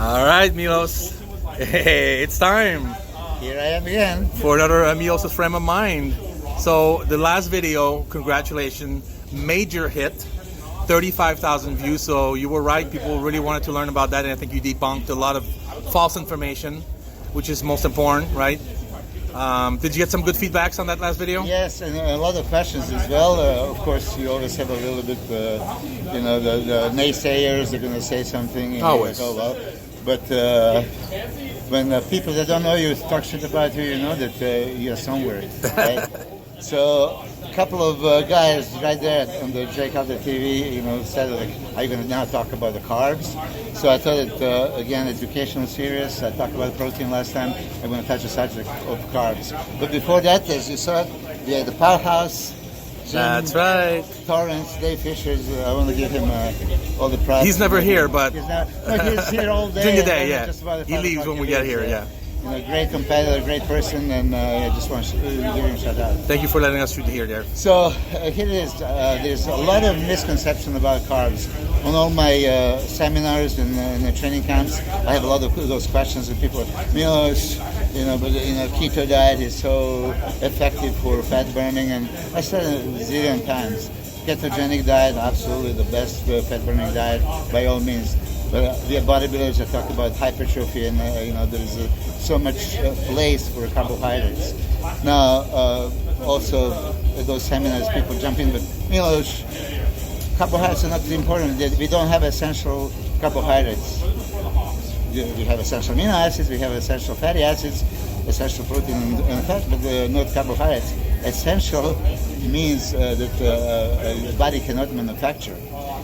All right, Milos. Hey, it's time Here I am again. for another Milos'S frame of mind. So the last video, congratulations, major hit, 35,000 views. So you were right. People really wanted to learn about that, and I think you debunked a lot of false information, which is most important, right? Did you get some good feedbacks on that last video? Yes, and a lot of questions as well. Of course, you always have a little bit, the naysayers are going to say something. And Always. You're like, oh, well. But when people that don't know you talk shit about you, you know that you're somewhere, right? So a couple of guys right there on the Jake Out the TV, said like, "Are you going to now talk about the carbs?" So I thought it again, educational, serious. I talked about protein last time. I'm going to touch the subject of carbs. But before that, as you saw, we had the powerhouse. Jim That's right. Torrance, Dave Fisher's. I want to give him all the props. He's never here, but he's here all day. during the day, yeah. Just about He leaves when we get here, yeah. Great competitor, great person, and I just want to give him a shout out. Thank you for letting us here there. So here it is. There's a lot of misconception about carbs. On all my seminars and the training camps, I have a lot of those questions, and people are, keto diet is so effective for fat burning, and I said it a zillion times. Ketogenic diet, absolutely the best fat burning diet by all means. But we are bodybuilders that talk about hypertrophy, and there's so much place for carbohydrates. Now, also at those seminars, people jump in, but carbohydrates are not important. We don't have essential carbohydrates. We have essential amino acids, we have essential fatty acids, essential protein and fat, but not carbohydrates. Essential means that the body cannot manufacture.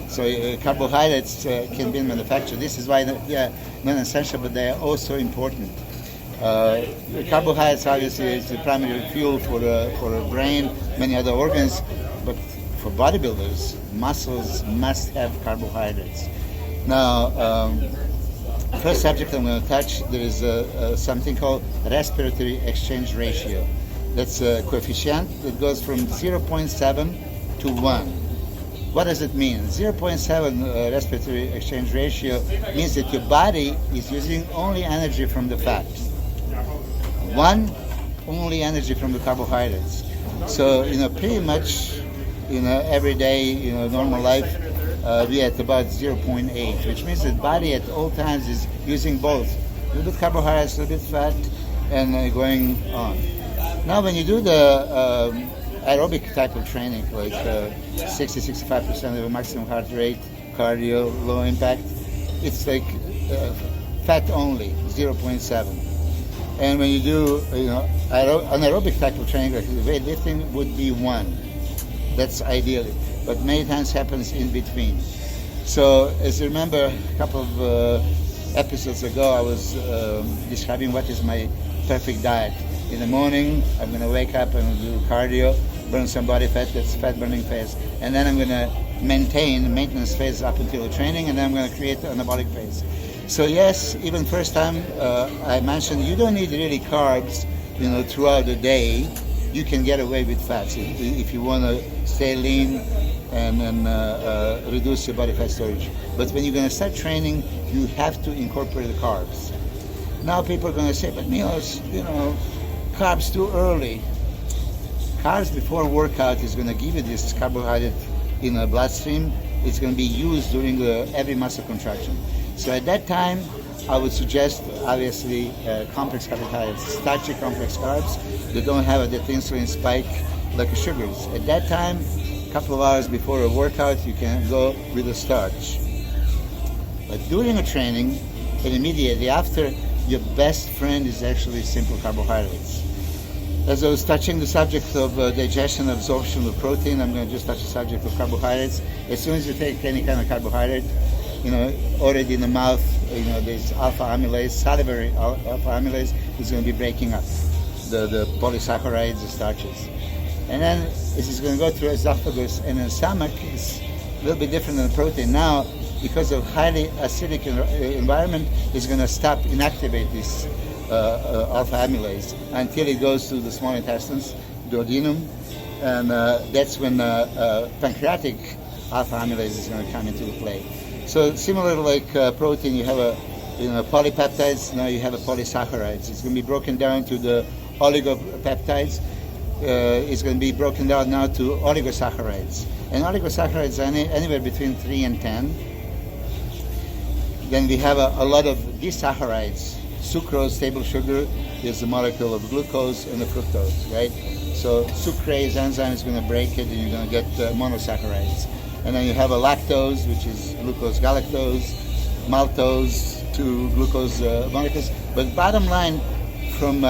So carbohydrates can be manufactured. This is why they are non-essential, but they are also important. Carbohydrates obviously is the primary fuel for the brain, many other organs, but for bodybuilders, muscles must have carbohydrates. Now, first subject I'm going to touch, there is something called respiratory exchange ratio. That's a coefficient that goes from 0.7 to 1. What does it mean? 0.7 respiratory exchange ratio means that your body is using only energy from the fat. 1, only energy from the carbohydrates. So, pretty much, every day, normal life, we at about 0.8, which means that the body at all times is using both. A little bit carbohydrates, a little bit fat, and going on. Now, when you do the aerobic type of training, like 60-65% of a maximum heart rate, cardio, low impact, it's like fat only, 0.7. And when you do anaerobic type of training, like weightlifting, would be 1. That's ideally, but many times happens in between. So as you remember, a couple of episodes ago, I was describing what is my perfect diet. In the morning, I'm going to wake up and do cardio, burn some body fat, that's fat burning phase. And then I'm going to maintain the maintenance phase up until the training, and then I'm going to create the anabolic phase. So yes, even first time I mentioned you don't need really carbs, throughout the day. You can get away with fats if you want to stay lean and reduce your body fat storage. But when you're going to start training, you have to incorporate the carbs. Now people are going to say, but Milos, carbs too early. Carbs before workout is going to give you this carbohydrate in the bloodstream. It's going to be used during every muscle contraction. So at that time, I would suggest, obviously, complex carbohydrates, starchy complex carbs that don't have that insulin spike like sugars. At that time, a couple of hours before a workout, you can go with the starch. But during a training, and immediately after, your best friend is actually simple carbohydrates. As I was touching the subject of digestion, absorption of protein, I'm going to just touch the subject of carbohydrates. As soon as you take any kind of carbohydrate, already in the mouth, there's alpha amylase, salivary alpha amylase is going to be breaking up the polysaccharides, the starches. And then this is going to go through esophagus, and the stomach is a little bit different than the protein. Now, because of highly acidic environment, it's going to stop, inactivate this alpha amylase until it goes to the small intestines, duodenum, and that's when pancreatic alpha amylase is going to come into play. So similar like protein, you have polypeptides, now you have a polysaccharides. It's going to be broken down to the oligopeptides. It's going to be broken down now to oligosaccharides. And oligosaccharides are anywhere between 3 and 10. Then we have a lot of disaccharides. Sucrose, table sugar, is the molecule of glucose and the fructose, right? So sucrase enzyme is going to break it and you're going to get monosaccharides. And then you have a lactose, which is glucose galactose, maltose to glucose molecules. But bottom line, from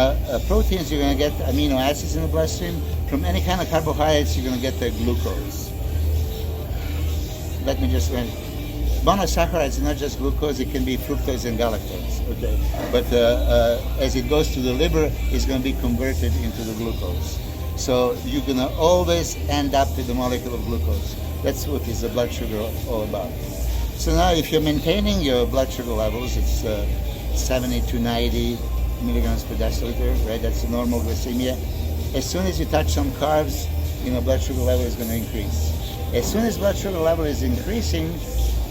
proteins you're going to get amino acids in the bloodstream. From any kind of carbohydrates you're going to get the glucose. Let me just monosaccharides are not just glucose, it can be fructose and galactose. Okay, but as it goes to the liver, it's going to be converted into the glucose. So you're going to always end up with the molecule of glucose. That's what is the blood sugar all about. So now if you're maintaining your blood sugar levels, it's 70 to 90 milligrams per deciliter, right? That's the normal glycemia. As soon as you touch some carbs, blood sugar level is going to increase. As soon as blood sugar level is increasing,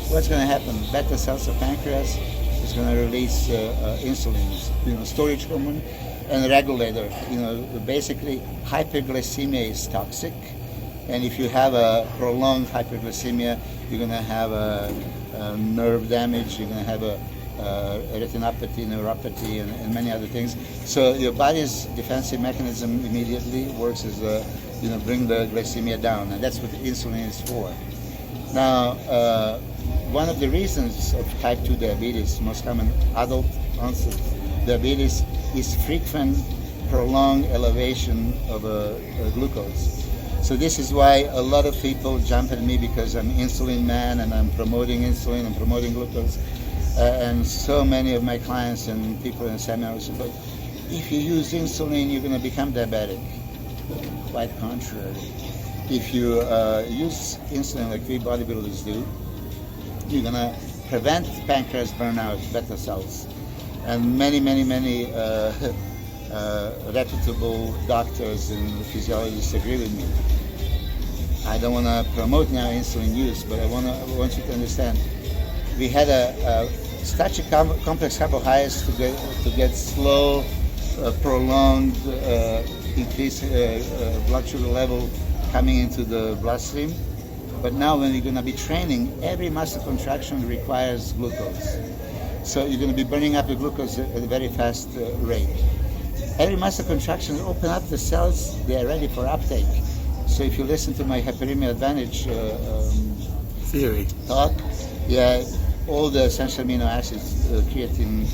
what's going to happen? Beta cells of pancreas is going to release insulin, storage hormone, and regulator. Basically hyperglycemia is toxic, and if you have a prolonged hyperglycemia, you're going to have a nerve damage. You're going to have a retinopathy, neuropathy, and many other things. So your body's defensive mechanism immediately works as bring the glycemia down, and that's what insulin is for. Now, one of the reasons of type 2 diabetes, most common adult onset diabetes, is frequent, prolonged elevation of glucose. So this is why a lot of people jump at me because I'm insulin man and I'm promoting insulin and promoting glucose. And so many of my clients and people in seminars say, but if you use insulin, you're going to become diabetic. Quite contrary. If you use insulin like we bodybuilders do, you're going to prevent pancreas burnout, beta cells. And many reputable doctors and physiologists agree with me. I don't want to promote now insulin use, but I want you to understand, we had such a complex carbohydrates to get slow, prolonged increase blood sugar level coming into the bloodstream. But now when you're going to be training, every muscle contraction requires glucose. So you're going to be burning up the glucose at a very fast rate. Every muscle contraction open up the cells, they are ready for uptake. So if you listen to my hyperemia advantage theory talk, all the essential amino acids, creatine,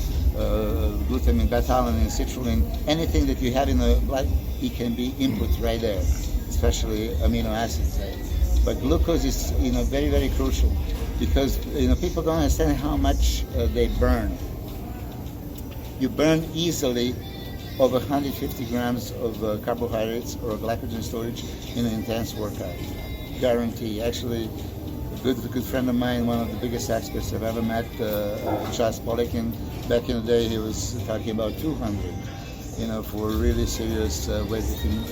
glutamine, beta-alanine, citrulline, anything that you have in the blood, it can be input right there, especially amino acids. Right? But glucose is very crucial because people don't understand how much they burn. You burn easily over 150 grams of carbohydrates or glycogen storage in an intense workout. Guarantee. Actually, a good friend of mine, one of the biggest experts I've ever met, Charles Poliquin, back in the day, he was talking about 200, for a really serious weightlifting,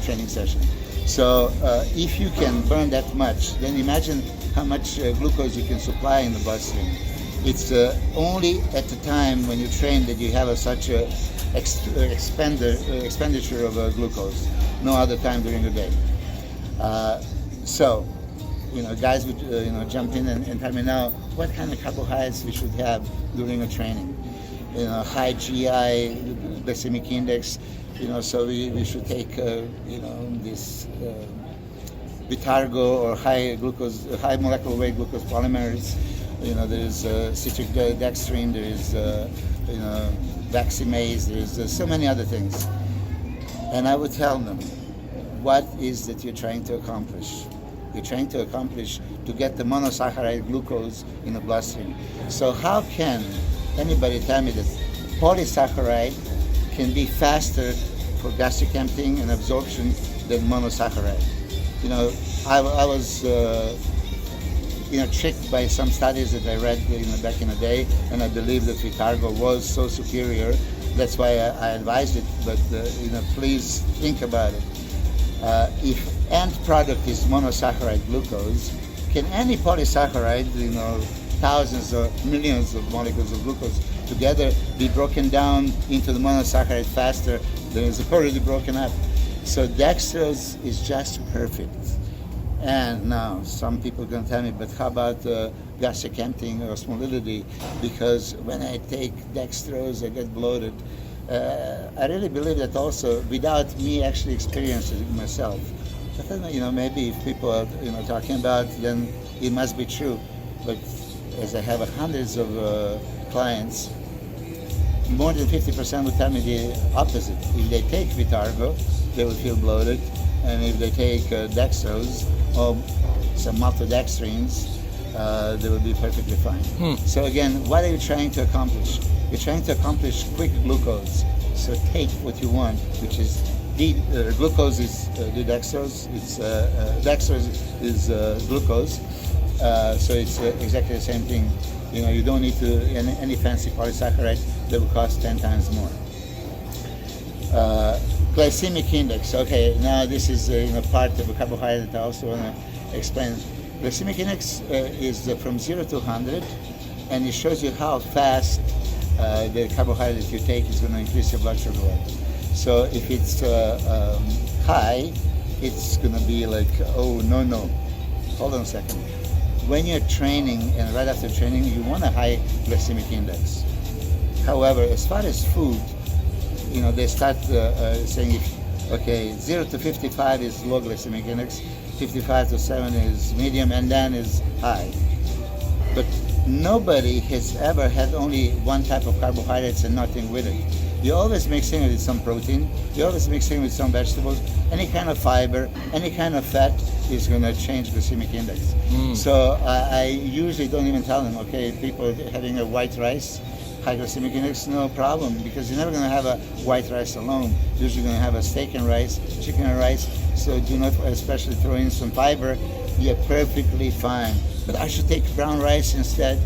training session. So if you can burn that much, then imagine how much glucose you can supply in the bloodstream. It's only at the time when you train that you have such a expenditure of glucose. No other time during the day. So, guys would jump in and tell me now what kind of carbohydrates we should have during a training. High GI glycemic index. So we should take this Vitargo or high molecular weight glucose polymers. There's citric dextrin. There is Veximase. There's so many other things. And I would tell them, what is that you're trying to accomplish? You're trying to accomplish to get the monosaccharide glucose in the bloodstream. So how can anybody tell me that polysaccharide can be faster for gastric emptying and absorption than monosaccharide? I was tricked by some studies that I read back in the day, and I believe that Vitargo was so superior. That's why I advised it. But please think about it. If end product is monosaccharide glucose, can any polysaccharide thousands or millions of molecules of glucose together be broken down into the monosaccharide faster than is already broken up. So dextrose is just perfect. And now some people are going to tell me, but how about gastric emptying or osmolality? Because when I take dextrose, I get bloated. I really believe that also without me actually experiencing it myself. But then, maybe if people are talking about, then it must be true. But as I have hundreds of clients, more than 50% would tell me the opposite. If they take Vitargo, they will feel bloated, and if they take dextrose or some maltodextrines, they will be perfectly fine. So again, what are you trying to accomplish? You're trying to accomplish quick glucose. So take what you want, which is glucose is the dextrose. It's dextrose is glucose. So it's exactly the same thing. You don't need to any fancy polysaccharide that will cost 10 times more. Glycemic index. Okay, now this is part of a carbohydrate I also want to explain. Glycemic index is from 0 to 100, and it shows you how fast the carbohydrate you take is going to increase your blood sugar level. So if it's high, it's going to be like, oh, no. Hold on a second. When you're training and right after training, you want a high glycemic index. However, as far as food, they start saying, 0 to 55 is low glycemic index, 55 to 7 is medium, and then is high. But nobody has ever had only one type of carbohydrates and nothing with it. You always mixing it with some protein, you always mixing it with some vegetables, any kind of fiber, any kind of fat is going to change glycemic index. So I usually don't even tell them, people having a white rice, high glycemic index, no problem, because you're never going to have a white rice alone. You're usually going to have a steak and rice, chicken and rice, so do not especially throw in some fiber. You're perfectly fine. But I should take brown rice instead.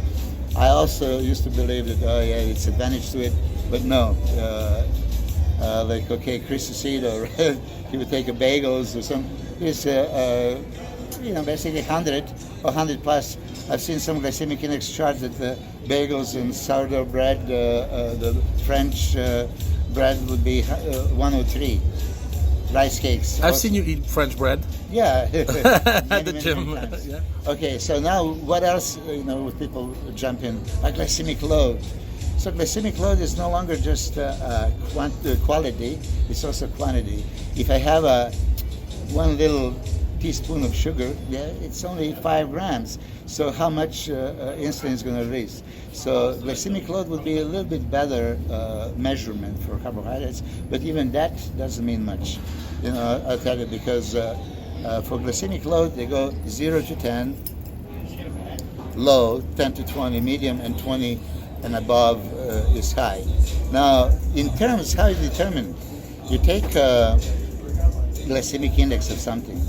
I also used to believe that, it's advantage to it, but no. Chris Aceto, he would take a bagels or something. It's basically 100 or 100 plus. I've seen some glycemic index charts that the bagels and sourdough bread, the French bread would be 103. Rice cakes. I've seen you eat French bread. Yeah. At the gym. Yeah. Okay, so now what else, with people jump in? A glycemic load. So glycemic load is no longer just quality, it's also quantity. If I have one little teaspoon of sugar, it's only 5 grams. So how much insulin is going to release? So glycemic load would be a little bit better measurement for carbohydrates, but even that doesn't mean much. I'll tell you, because for glycemic load, they go 0 to 10, low, 10 to 20, medium, and 20 and above is high. Now, in terms, how you determine? You take glycemic index of something,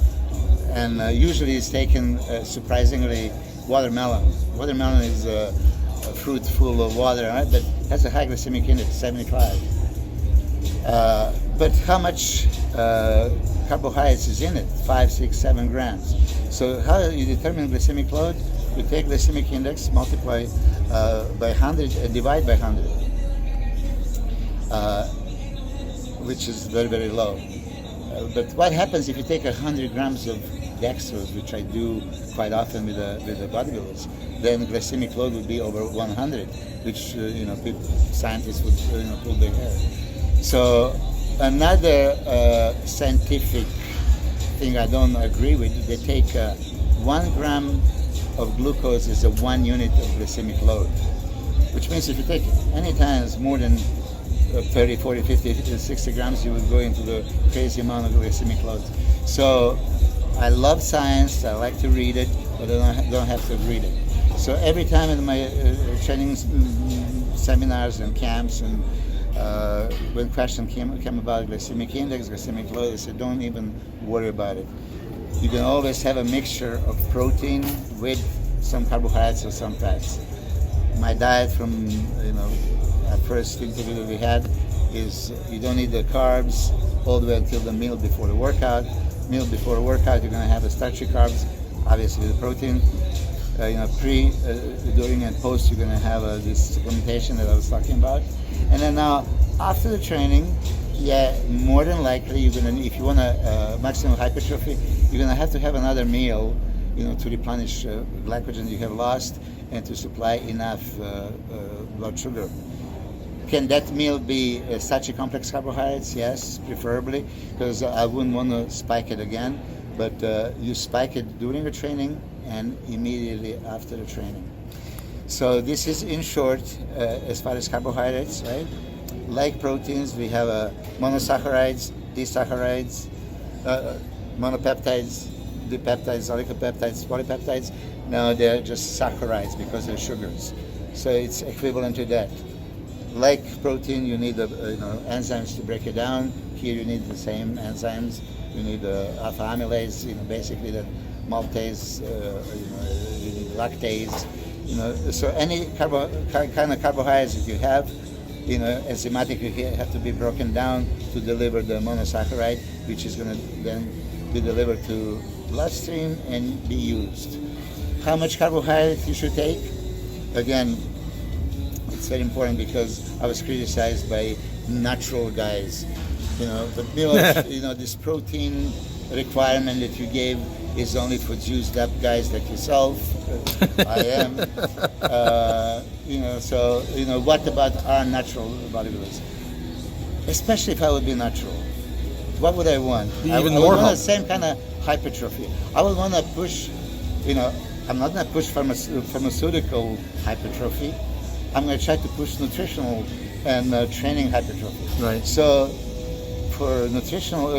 and usually it's taken, surprisingly, watermelon. Watermelon is a fruit full of water, right? But has a high glycemic index, 75. But how much carbohydrates is in it? 5, 6, 7 grams. So how do you determine glycemic load? You take glycemic index, multiply by 100, and divide by 100, which is very, very low. But what happens if you take 100 grams of dextrose, which I do quite often with the bodybuilders? Then glycemic load would be over 100, which people, scientists would pull their hair. So another scientific thing I don't agree with, they take 1 gram of glucose is 1 unit of glycemic load, which means if you take any times more than 30, 40, 50, 60 grams, you would go into the crazy amount of glycemic load. So I love science, I like to read it, but I don't have to read it. So every time in my training seminars and camps, and when questions came about glycemic index, glycemic load, I said, don't even worry about it. You can always have a mixture of protein with some carbohydrates or some fats. My diet from our first interview that we had is you don't need the carbs all the way until the meal before the workout. Meal before the workout, you're going to have the starchy carbs, obviously the protein. during and post, you're going to have this supplementation that I was talking about. And then now, after the training, more than likely, you're going to, if you want maximum hypertrophy, you're going to have another meal, to replenish glycogen you have lost and to supply enough blood sugar. Can that meal be such a complex carbohydrates? Yes, preferably, because I wouldn't want to spike it again. But you spike it during the training and immediately after the training. So this is, in short, as far as carbohydrates, right? Like proteins, we have monosaccharides, disaccharides, monopeptides, dipeptides, oligopeptides, polypeptides. Now they're just saccharides because they're sugars. So it's equivalent to that. Like protein, you need enzymes to break it down. Here you need the same enzymes. You need alpha amylase, basically the maltase, you need lactase. So any kind of carbohydrates that you have, enzymatically have to be broken down to deliver the monosaccharide, which is going to then be delivered to bloodstream and be used. How much carbohydrate you should take? Again, it's very important because I was criticized by natural guys. But Milos, this protein requirement that you gave is only for juiced up guys like yourself. I am. So what about our natural bodybuilders? Especially if I would be natural, what would I want? I would want the same kind of hypertrophy. I would want to push. I'm not going to push pharmaceutical hypertrophy. I'm going to try to push nutritional and training hypertrophy. Right. So for natural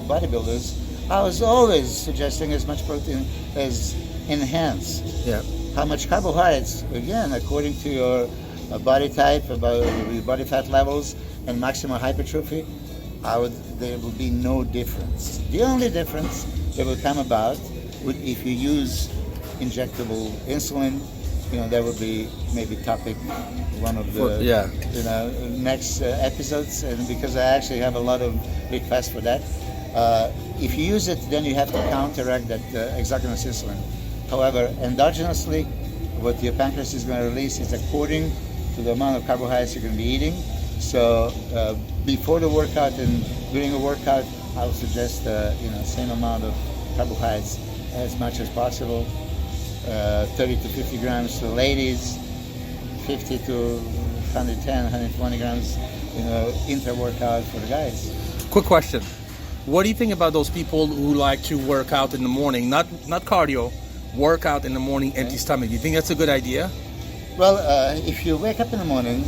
bodybuilders, I was always suggesting as much protein as enhanced. Yeah. How much carbohydrates? Again, according to your body type, about your body fat levels, and maximum hypertrophy, there will be no difference. The only difference that will come about would if you use injectable insulin. That would be maybe topic one of the next episodes, and because I actually have a lot of requests for that. If you use it, then you have to counteract that exogenous insulin. However, endogenously, what your pancreas is going to release is according to the amount of carbohydrates you're going to be eating. So before the workout and during a workout, I would suggest same amount of carbohydrates as much as possible. 30 to 50 grams to ladies, 50 to 110, 120 grams, intra-workout for the guys. Quick question. What do you think about those people who like to work out in the morning, not cardio, work out in the morning, empty stomach? Do you think that's a good idea? Well, if you wake up in the morning,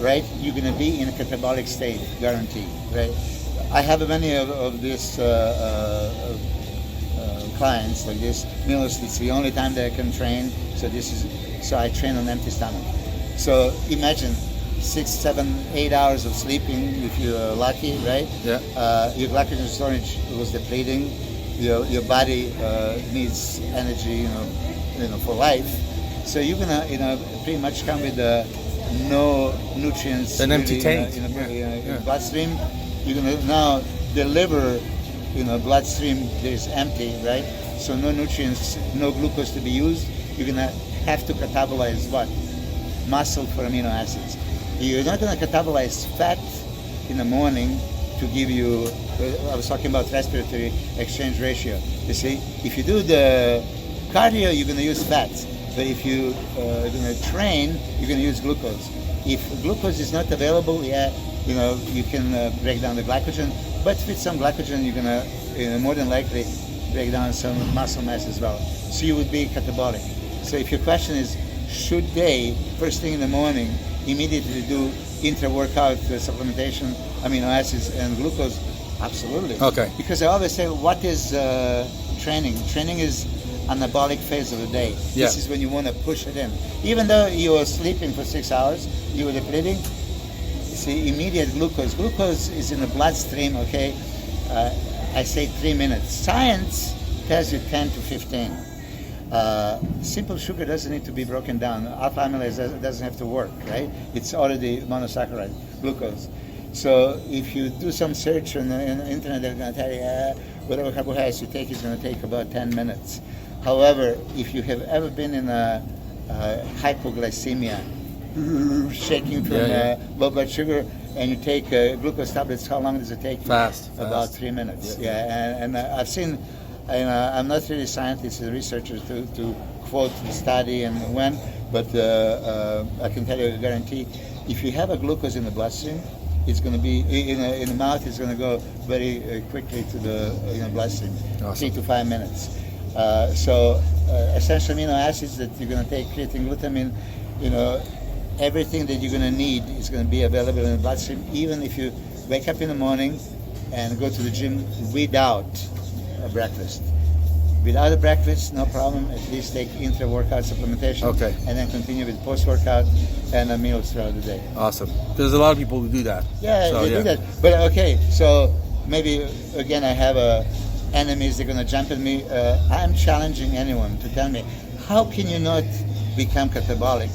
right, you're going to be in a catabolic state, guaranteed, right? I have many of these clients like this. Milos'S, it's the only time that I can train, so I train on empty stomach. So imagine 6, 7, 8 hours of sleeping if you're lucky, right? Yeah. Your glycogen storage was depleting. Your body needs energy, for life. So you're gonna, pretty much come with no nutrients. An empty tank. In the bloodstream. You're gonna now deliver. Bloodstream is empty, right? So no nutrients, no glucose to be used. You're gonna have to catabolize what? Muscle for amino acids. You're not gonna catabolize fat in the morning to give you. I was talking about respiratory exchange ratio. You see, if you do the cardio, you're gonna use fats. But if you're gonna train, you're gonna use glucose. If glucose is not available, you can break down the glycogen. But with some glycogen, you're gonna more than likely break down some muscle mass as well. So you would be catabolic. So if your question is, should they first thing in the morning immediately do intra-workout supplementation, amino acids and glucose? Absolutely. Okay. Because I always say, what is training? Training is anabolic phase of the day. Yeah. This is when you want to push it in. Even though you are sleeping for 6 hours, you were depleting. See, immediate glucose. Glucose is in the bloodstream, okay? I say 3 minutes. Science tells you 10 to 15. Simple sugar doesn't need to be broken down. Alpha amylase doesn't have to work, right? It's already monosaccharide, glucose. So if you do some search on the internet, they're going to tell you, whatever carbohydrates you take is going to take about 10 minutes. However, if you have ever been in a hypoglycemia, shaking from low blood sugar, and you take glucose tablets, how long does it take you? Fast. About 3 minutes. And I've seen, I'm not really a scientist or researcher to quote the study and when, but I can tell you, I guarantee, if you have a glucose in the bloodstream, it's going to be in the mouth. It's going to go very quickly to the bloodstream, Awesome. 3 to 5 minutes. So essential amino acids that you're going to take, creatine, glutamine, everything that you're going to need is going to be available in the bloodstream, even if you wake up in the morning and go to the gym without a breakfast. Without a breakfast, no problem. At least take intra-workout supplementation, Okay. and then continue with post-workout and a meal throughout the day. Awesome. There's a lot of people who do that. Yeah, So, they do that. But okay, so maybe again I have enemies. They're going to jump at me. I'm challenging anyone to tell me, how can you not become catabolic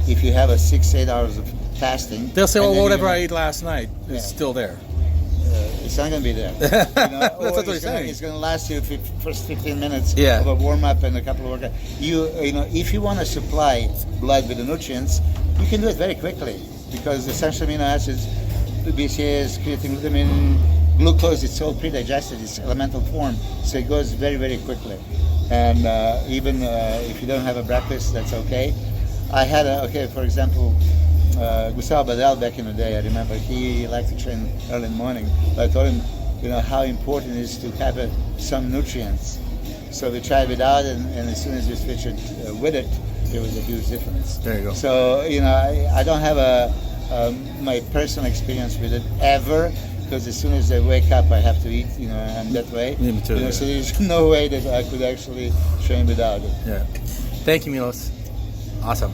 if you have 6-8 hours of fasting? They'll say, and well, then whatever you're I ate last night is still there. it's not going to be there. That's what he's saying. It's going to last you first 15 minutes Yeah. of a warm-up and a couple of workouts. If you want to supply blood with the nutrients, you can do it very quickly, because essential amino acids, BCAAs, creatine, glutamine, glucose, it's all pre-digested, it's elemental form, so it goes very, very quickly. And even if you don't have a breakfast, that's okay. I had for example, Gustavo Badal back in the day, I remember he liked to train early in the morning. But I told him, how important it is to have some nutrients. So we tried without it, and as soon as we switched it with it, there was a huge difference. There you go. So, I don't have my personal experience with it ever, because as soon as I wake up, I have to eat, and that way. Me too, So there's no way that I could actually train without it. Yeah. Thank you, Milos. Awesome.